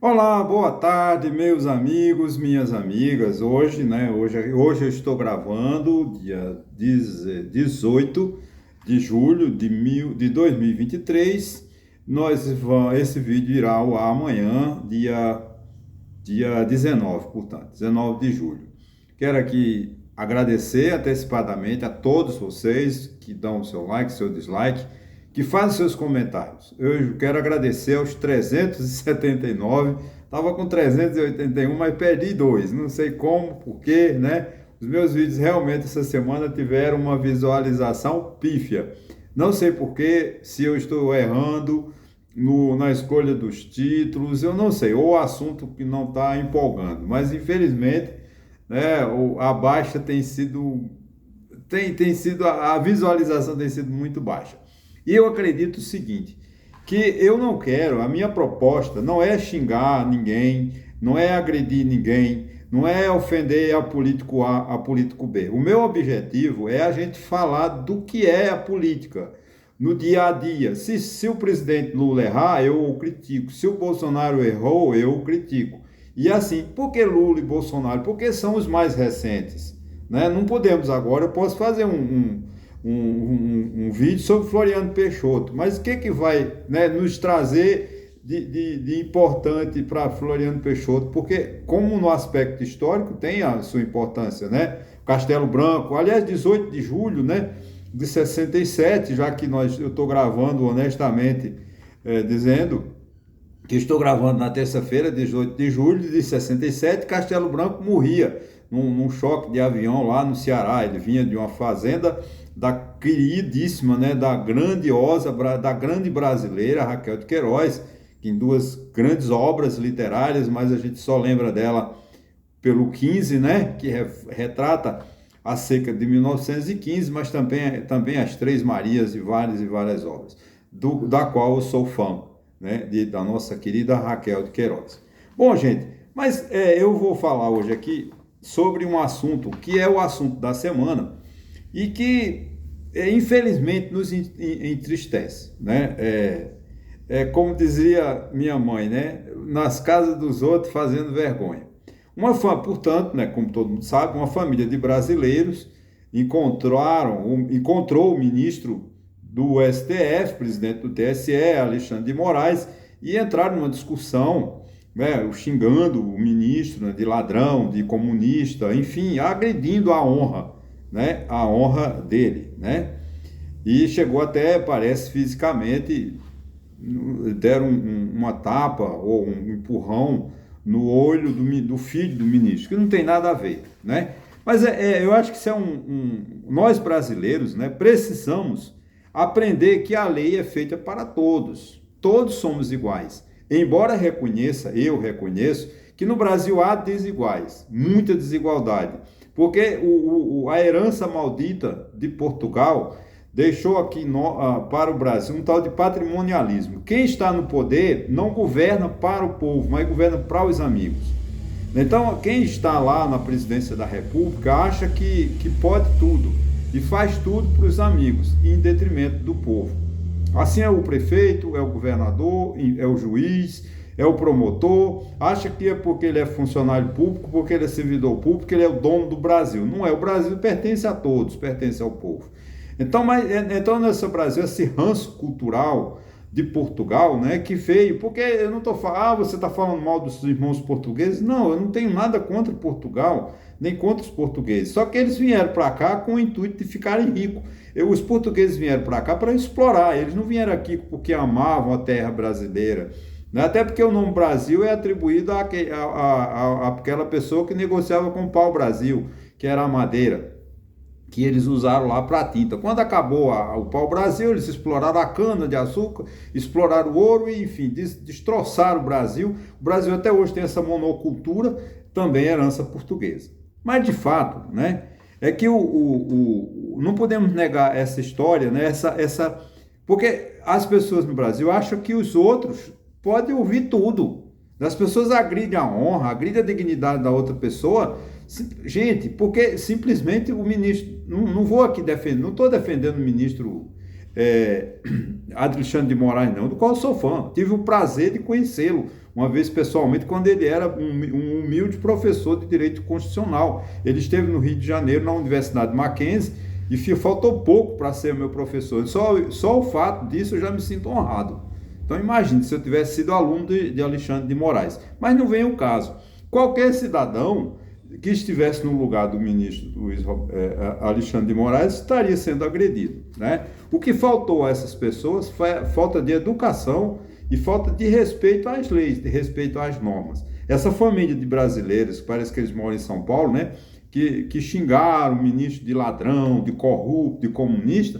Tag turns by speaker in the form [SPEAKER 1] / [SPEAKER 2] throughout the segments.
[SPEAKER 1] Olá, boa tarde, meus amigos, minhas amigas. Hoje eu estou gravando dia 18 de julho de 2023. Esse vídeo irá ao ar amanhã, dia 19, portanto, 19 de julho. Quero aqui agradecer antecipadamente a todos vocês que dão o seu like, seu dislike, que fazem seus comentários. Eu quero agradecer aos 379, estava com 381, mas perdi dois, não sei como, porquê, né? Os meus vídeos realmente essa semana tiveram uma visualização pífia. Não sei porquê, se eu estou errando na escolha dos títulos, eu não sei, ou o assunto que não está empolgando, mas infelizmente, né, a baixa tem sido, a visualização tem sido muito baixa. E eu acredito o seguinte, que eu não quero, a minha proposta não é xingar ninguém, não é agredir ninguém, não é ofender a político A, a político B. O meu objetivo é a gente falar do que é a política no dia a dia. Se o presidente Lula errar, eu o critico. Se o Bolsonaro errou, eu o critico. E assim, por que Lula e Bolsonaro? Porque são os mais recentes. Né? Não podemos agora, eu posso fazer um vídeo sobre Floriano Peixoto, mas o que vai, né, nos trazer de importante para Floriano Peixoto? Porque, como no aspecto histórico, tem a sua importância, né? Castelo Branco, aliás, 18 de julho, né, de 67, já que eu estou gravando honestamente, dizendo que estou gravando na terça-feira, 18 de julho de 67, Castelo Branco morria num choque de avião lá no Ceará. Ele vinha de uma fazenda da queridíssima, né, da grandiosa, da grande brasileira Raquel de Queiroz, que em duas grandes obras literárias, mas a gente só lembra dela pelo 15, né, que retrata a seca de 1915, mas também as Três Marias e várias obras, da qual eu sou fã, né, da nossa querida Raquel de Queiroz. Bom, gente, mas eu vou falar hoje aqui sobre um assunto que é o assunto da semana e que, infelizmente, nos entristece, né? Como dizia minha mãe, né? Nas casas dos outros fazendo vergonha. Portanto, né, como todo mundo sabe, uma família de brasileiros encontrou o ministro do STF, presidente do TSE, Alexandre de Moraes, e entraram numa discussão, né, xingando o ministro, né, de ladrão, de comunista, enfim, agredindo a honra, né, a honra dele, né? E chegou até, parece, fisicamente, deram uma tapa ou um empurrão no olho do filho do ministro, que não tem nada a ver, né? Mas eu acho que isso é nós brasileiros, né, precisamos aprender que a lei é feita para todos. Todos somos iguais. Embora eu reconheço que no Brasil há desiguais, muita desigualdade, porque a herança maldita de Portugal deixou aqui para o Brasil um tal de patrimonialismo. Quem está no poder não governa para o povo, mas governa para os amigos. Então, quem está lá na presidência da República acha que pode tudo e faz tudo para os amigos, em detrimento do povo. Assim é o prefeito, é o governador, é o juiz, é o promotor, acha que é porque ele é funcionário público, porque ele é servidor público, que ele é o dono do Brasil. Não é, o Brasil pertence a todos, pertence ao povo. Então nesse Brasil, esse ranço cultural de Portugal, né, que veio, porque eu não estou falando, você está falando mal dos irmãos portugueses? Não, eu não tenho nada contra Portugal, nem contra os portugueses, só que eles vieram para cá com o intuito de ficarem ricos. Os portugueses vieram para cá para explorar, eles não vieram aqui porque amavam a terra brasileira, né? Até porque o nome Brasil é atribuído àquela pessoa que negociava com o pau-brasil, que era a madeira que eles usaram lá para tinta. Quando acabou o pau-brasil, eles exploraram a cana-de-açúcar, exploraram o ouro e, enfim, destroçaram o Brasil. O Brasil até hoje tem essa monocultura, também herança portuguesa. Mas, de fato, né, é que não podemos negar essa história, né, porque as pessoas no Brasil acham que os outros podem ouvir tudo. As pessoas agridem a honra, agridem a dignidade da outra pessoa. Gente, porque simplesmente o ministro, não vou aqui defender, não estou defendendo o ministro Alexandre de Moraes, não, do qual eu sou fã. Tive o prazer de conhecê-lo, uma vez pessoalmente, quando ele era um humilde professor de direito constitucional. Ele esteve no Rio de Janeiro, na Universidade Mackenzie, e faltou pouco para ser meu professor. Só o fato disso eu já me sinto honrado. Então imagine se eu tivesse sido aluno de Alexandre de Moraes. Mas não vem o caso. Qualquer cidadão que estivesse no lugar do ministro Alexandre de Moraes estaria sendo agredido, né? O que faltou a essas pessoas foi a falta de educação e falta de respeito às leis, de respeito às normas. Essa família de brasileiros, parece que eles moram em São Paulo, né? Que xingaram o ministro de ladrão, de corrupto, de comunista,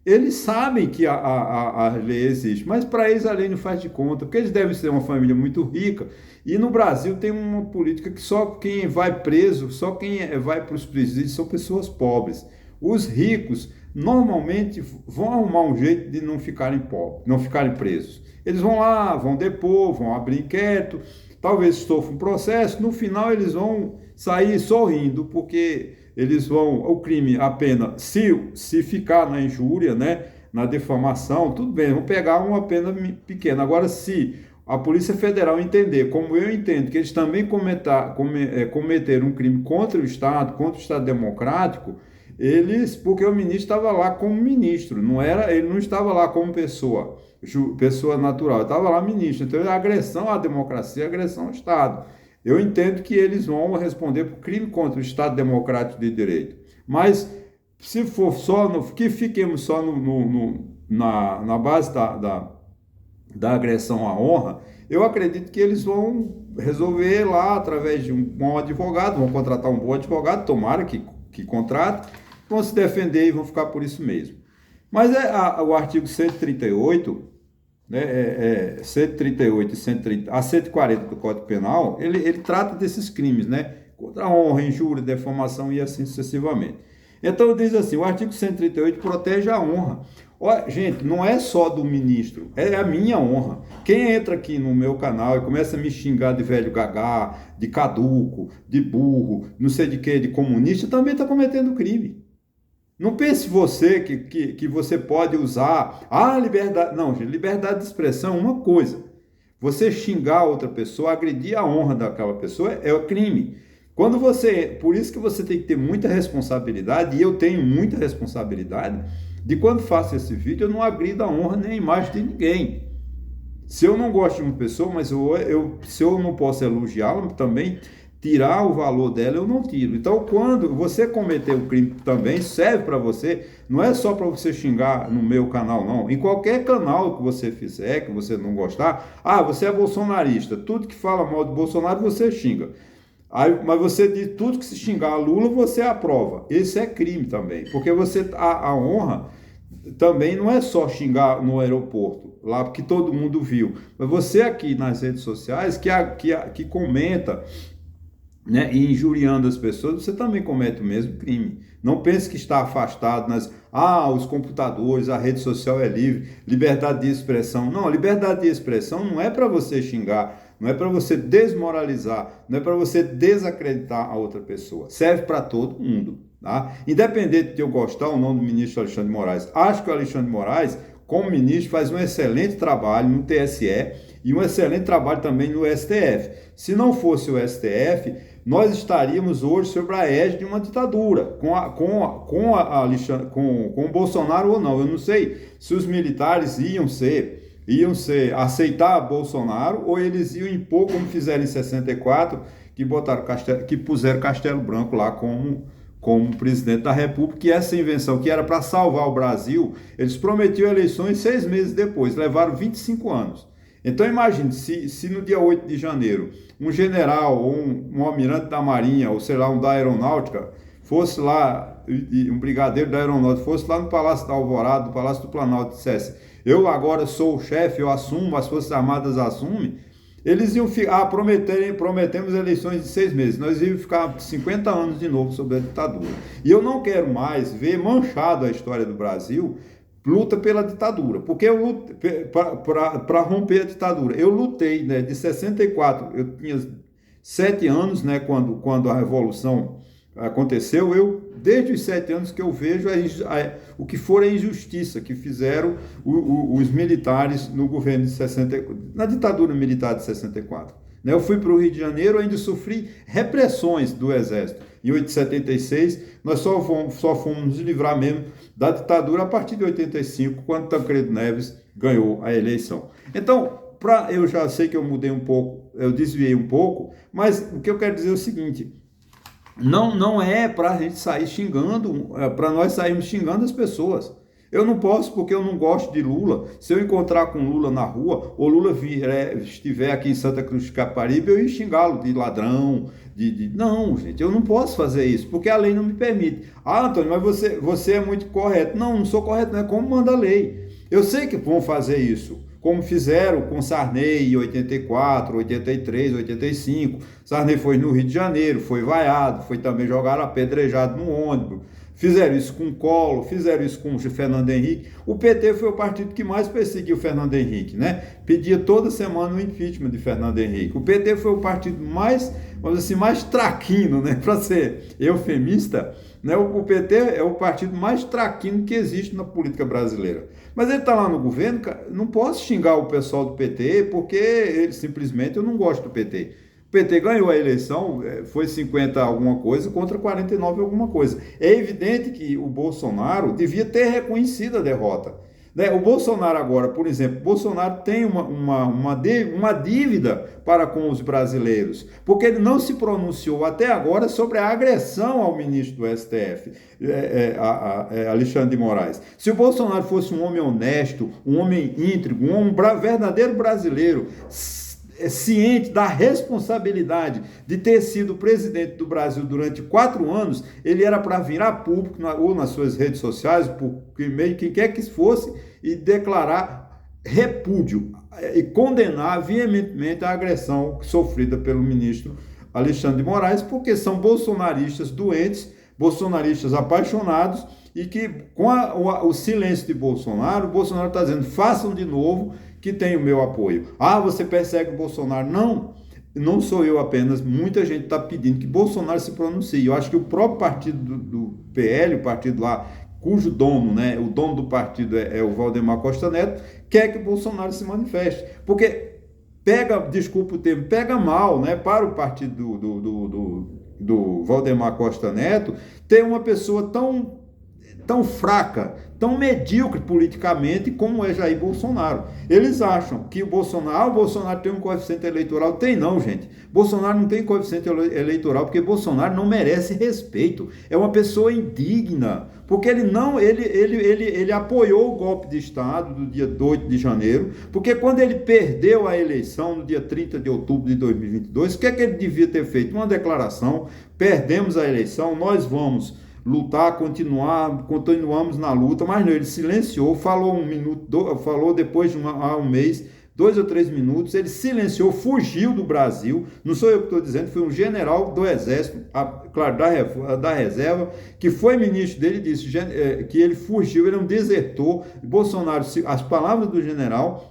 [SPEAKER 1] eles sabem que a lei existe, mas para eles a lei não faz de conta, porque eles devem ser uma família muito rica, e no Brasil tem uma política que só quem vai preso, só quem vai para os presídios são pessoas pobres. Os ricos normalmente vão arrumar um jeito de não ficarem pobres, não ficarem presos. Eles vão lá, vão depor, vão abrir inquérito, talvez sofram um processo, no final eles vão sair sorrindo, porque eles vão, o crime, a pena, se ficar na injúria, né, na defamação, tudo bem, vão pegar uma pena pequena. Agora, se a Polícia Federal entender, como eu entendo, que eles também cometeram um crime contra o Estado democrático, porque o ministro estava lá como ministro, ele não estava lá como pessoa natural, ele estava lá ministro, então é agressão à democracia, agressão ao Estado. Eu entendo que eles vão responder por crime contra o Estado Democrático de Direito. Mas, se for que fiquemos só na base da agressão à honra, eu acredito que eles vão resolver lá através de um bom advogado, vão contratar um bom advogado, tomara que contrate, vão se defender e vão ficar por isso mesmo. Mas o artigo 138... 138 e 130, a 140 do Código Penal, ele trata desses crimes, né? Contra a honra, injúria, defamação e assim sucessivamente. Então, diz assim, o artigo 138 protege a honra. Gente, não é só do ministro, é a minha honra. Quem entra aqui no meu canal e começa a me xingar de velho gagá, de caduco, de burro, não sei de quê, de comunista, também está cometendo crime. Não pense você que você pode usar liberdade. Não, gente, liberdade de expressão é uma coisa. Você xingar outra pessoa, agredir a honra daquela pessoa é crime. Por isso que você tem que ter muita responsabilidade, e eu tenho muita responsabilidade, de quando faço esse vídeo, eu não agrido a honra nem a imagem de ninguém. Se eu não gosto de uma pessoa, mas se eu não posso elogiá-la também, tirar o valor dela, eu não tiro. Então, quando você cometer o crime também, serve para você, não é só para você xingar no meu canal, não. Em qualquer canal que você fizer, que você não gostar, você é bolsonarista, tudo que fala mal de Bolsonaro, você xinga. Mas você diz tudo que se xingar a Lula, você aprova. Esse é crime também, porque a honra também não é só xingar no aeroporto, lá porque todo mundo viu, mas você aqui nas redes sociais que comenta, né, e injuriando as pessoas, você também comete o mesmo crime. Não pense que está afastado os computadores, a rede social é livre, liberdade de expressão. Não, liberdade de expressão não é para você xingar, não é para você desmoralizar, não é para você desacreditar a outra pessoa. Serve para todo mundo, tá? Independente de eu gostar ou não do ministro Alexandre de Moraes, acho que o Alexandre de Moraes, como ministro, faz um excelente trabalho no TSE e um excelente trabalho também no STF. Se não fosse o STF, nós estaríamos hoje sobre a égide de uma ditadura, com o Bolsonaro ou não. Eu não sei se os militares iam aceitar Bolsonaro, ou eles iam impor, como fizeram em 64, que puseram Castelo Branco lá como presidente da República, que essa invenção que era para salvar o Brasil, eles prometiam eleições 6 meses depois, levaram 25 anos. Então imagine, se no dia 8 de janeiro, um general ou um almirante da Marinha, ou sei lá, um da Aeronáutica, fosse lá, um brigadeiro da Aeronáutica, fosse lá no Palácio da Alvorada, no Palácio do Planalto, e dissesse, eu agora sou o chefe, eu assumo, as Forças Armadas assumem, eles iam ficar, prometemos eleições de 6 meses, nós íamos ficar 50 anos de novo sobre a ditadura. E eu não quero mais ver manchado a história do Brasil, luta pela ditadura, porque eu luto para romper a ditadura. Eu lutei, né, de 64, eu tinha 7 anos, né, quando a Revolução aconteceu, desde os 7 anos que eu vejo o que for a injustiça que fizeram os militares no governo de 64, na ditadura militar de 64. Eu fui para o Rio de Janeiro, ainda sofri repressões do Exército. Em 76, nós só fomos nos livrar mesmo da ditadura a partir de 85, quando Tancredo Neves ganhou a eleição. Então, eu já sei que eu mudei um pouco, eu desviei um pouco, mas o que eu quero dizer é o seguinte: não é para a gente sair xingando, para nós sairmos xingando as pessoas. Eu não posso, porque eu não gosto de Lula. Se eu encontrar com Lula na rua, ou Lula estiver aqui em Santa Cruz de Caparibe, eu ia xingá-lo de ladrão, Não, gente, eu não posso fazer isso, porque a lei não me permite. Ah, Antônio, mas você é muito correto. Não sou correto, não é como manda a lei. Eu sei que vão fazer isso, como fizeram com Sarney em 84, 83, 85. Sarney foi no Rio de Janeiro, foi vaiado, foi também jogado apedrejado no ônibus. Fizeram isso com Collor, fizeram isso com o Fernando Henrique. O PT foi o partido que mais perseguiu o Fernando Henrique, né? Pedia toda semana o impeachment de Fernando Henrique. O PT foi o partido mais, vamos dizer assim, mais traquino, né? Para ser eufemista, né? O PT é o partido mais traquino que existe na política brasileira. Mas ele está lá no governo, cara, não posso xingar o pessoal do PT, porque eu não gosto do PT. O PT ganhou a eleição, foi 50 alguma coisa contra 49 alguma coisa. É evidente que o Bolsonaro devia ter reconhecido a derrota. O Bolsonaro agora, por exemplo, Bolsonaro tem uma dívida para com os brasileiros, porque ele não se pronunciou até agora sobre a agressão ao ministro do STF, Alexandre de Moraes. Se o Bolsonaro fosse um homem honesto, um homem íntegro, um verdadeiro brasileiro, ciente da responsabilidade de ter sido presidente do Brasil durante 4 anos, ele era para vir a público ou nas suas redes sociais, por meio quem quer que fosse, e declarar repúdio e condenar veementemente a agressão sofrida pelo ministro Alexandre de Moraes, porque são bolsonaristas doentes, bolsonaristas apaixonados, e que com o silêncio de Bolsonaro, o Bolsonaro está dizendo: façam de novo, que tem o meu apoio. Ah, você persegue o Bolsonaro? Não sou eu apenas, muita gente está pedindo que Bolsonaro se pronuncie. Eu acho que o próprio partido do PL, o partido lá, cujo dono, né, o dono do partido é o Valdemar Costa Neto, quer que Bolsonaro se manifeste. Porque desculpa o termo, pega mal, né, para o partido do Valdemar Costa Neto ter uma pessoa tão fraca, tão medíocre politicamente como é Jair Bolsonaro. Eles acham que o Bolsonaro tem um coeficiente eleitoral. Tem não, gente. Bolsonaro não tem coeficiente eleitoral porque Bolsonaro não merece respeito. É uma pessoa indigna, porque ele apoiou o golpe de Estado do dia 8 de janeiro, porque quando ele perdeu a eleição no dia 30 de outubro de 2022, o que é que ele devia ter feito? Uma declaração: perdemos a eleição, nós vamos lutar, continuamos na luta, mas não, ele silenciou, falou um minuto, falou depois de um mês, 2 ou 3 minutos, ele silenciou, fugiu do Brasil. Não sou eu que estou dizendo, foi um general do Exército, claro, da reserva, que foi ministro dele, disse que ele fugiu, ele é um desertor. Bolsonaro, as palavras do general,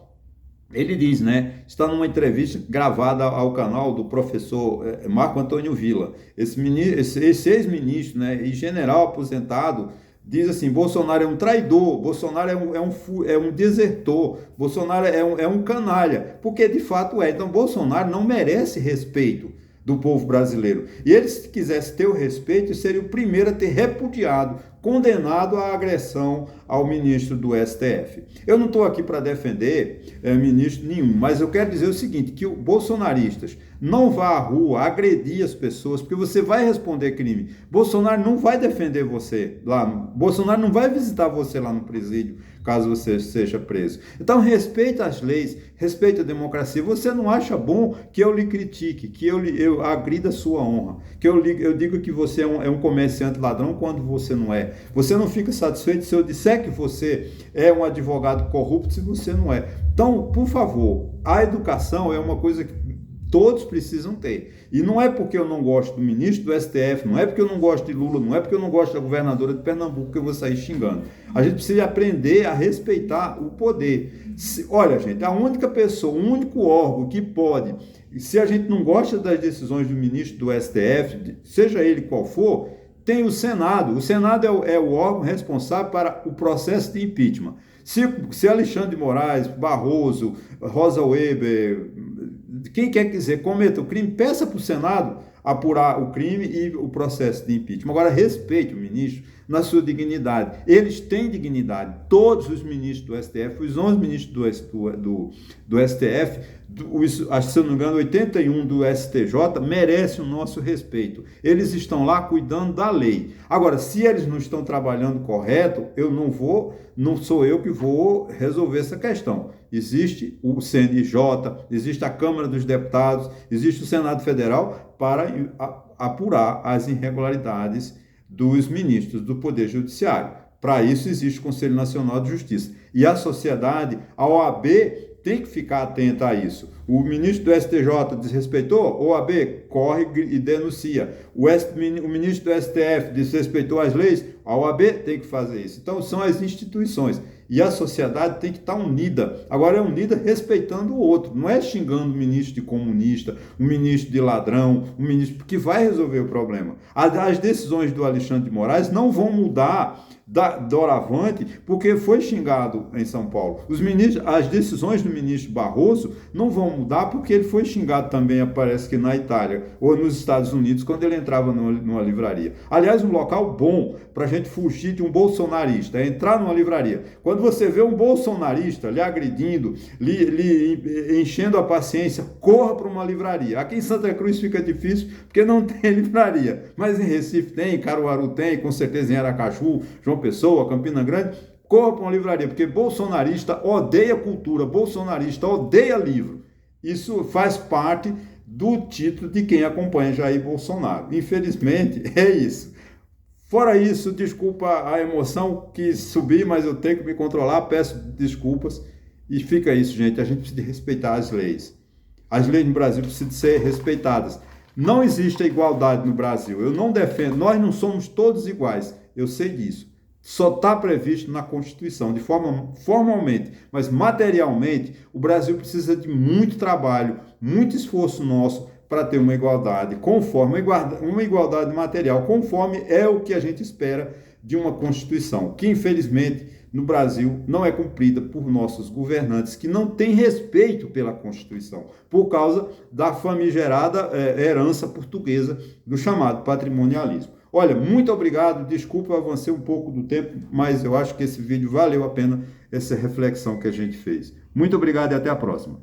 [SPEAKER 1] ele diz, né, está numa entrevista gravada ao canal do professor Marco Antônio Villa. Esse ex-ministro, né, e general aposentado, diz assim: Bolsonaro é um traidor, Bolsonaro é um desertor, Bolsonaro é um canalha, porque de fato é. Então Bolsonaro não merece respeito do povo brasileiro. E ele, se quisesse ter o respeito, seria o primeiro a ter repudiado, condenado a agressão ao ministro do STF. Eu não estou aqui para defender ministro nenhum, mas eu quero dizer o seguinte, que os bolsonaristas não vá à rua agredir as pessoas, porque você vai responder crime. Bolsonaro não vai defender você lá, Bolsonaro não vai visitar você lá no presídio, caso você seja preso. Então, respeita as leis, respeita a democracia. Você não acha bom que eu lhe critique, que eu agrida a sua honra, que eu diga que você é um comerciante ladrão quando você não é. Você não fica satisfeito se eu disser que você é um advogado corrupto se você não é. Então, por favor, a educação é uma coisa todos precisam ter. E não é porque eu não gosto do ministro do STF, não é porque eu não gosto de Lula, não é porque eu não gosto da governadora de Pernambuco que eu vou sair xingando. A gente precisa aprender a respeitar o poder. Olha, gente, a única pessoa, o único órgão que pode, se a gente não gosta das decisões do ministro do STF, seja ele qual for, tem o Senado. O Senado é o órgão responsável para o processo de impeachment. Se Alexandre de Moraes, Barroso, Rosa Weber, quem quer dizer cometa o crime, peça para o Senado apurar o crime e o processo de impeachment. Agora, respeite o ministro na sua dignidade. Eles têm dignidade. Todos os ministros do STF, os 11 ministros do STF, acho que se eu não me engano, 81 do STJ, merecem o nosso respeito. Eles estão lá cuidando da lei. Agora, se eles não estão trabalhando correto, não sou eu que vou resolver essa questão. Existe o CNJ, existe a Câmara dos Deputados, existe o Senado Federal para apurar as irregularidades dos ministros do Poder Judiciário. Para isso existe o Conselho Nacional de Justiça. E a sociedade, a OAB, tem que ficar atenta a isso. O ministro do STJ desrespeitou, a OAB corre e denuncia. O ministro do STF desrespeitou as leis, a OAB tem que fazer isso. Então são as instituições. E a sociedade tem que estar unida. Agora é unida respeitando o outro. Não é xingando o ministro de comunista, o ministro de ladrão, o ministro que vai resolver o problema. As decisões do Alexandre de Moraes não vão mudar doravante, porque foi xingado em São Paulo. As decisões do ministro Barroso não vão mudar porque ele foi xingado também, parece que na Itália ou nos Estados Unidos, quando ele entrava numa livraria. Aliás, um local bom para a gente fugir de um bolsonarista é entrar numa livraria. Quando você vê um bolsonarista lhe agredindo, lhe enchendo a paciência, corra para uma livraria. Aqui em Santa Cruz fica difícil porque não tem livraria, mas em Recife tem, em Caruaru tem, com certeza em Aracaju, João Pessoa, Campina Grande. Corra para uma livraria, porque bolsonarista odeia cultura, bolsonarista odeia livro. Isso faz parte do título de quem acompanha Jair Bolsonaro. Infelizmente, é isso. Fora isso, desculpa a emoção que subi, mas eu tenho que me controlar, peço desculpas. E fica isso, gente, a gente precisa respeitar as leis. As leis no Brasil precisam ser respeitadas. Não existe a igualdade no Brasil. Eu não defendo, nós não somos todos iguais, eu sei disso. Só está previsto na Constituição, de forma formalmente, mas materialmente, o Brasil precisa de muito trabalho, muito esforço nosso para ter uma igualdade, uma igualdade material, conforme é o que a gente espera de uma Constituição, que infelizmente no Brasil não é cumprida por nossos governantes, que não têm respeito pela Constituição, por causa da famigerada herança portuguesa do chamado patrimonialismo. Olha, muito obrigado, desculpa, eu avancei um pouco do tempo, mas eu acho que esse vídeo valeu a pena, essa reflexão que a gente fez. Muito obrigado e até a próxima.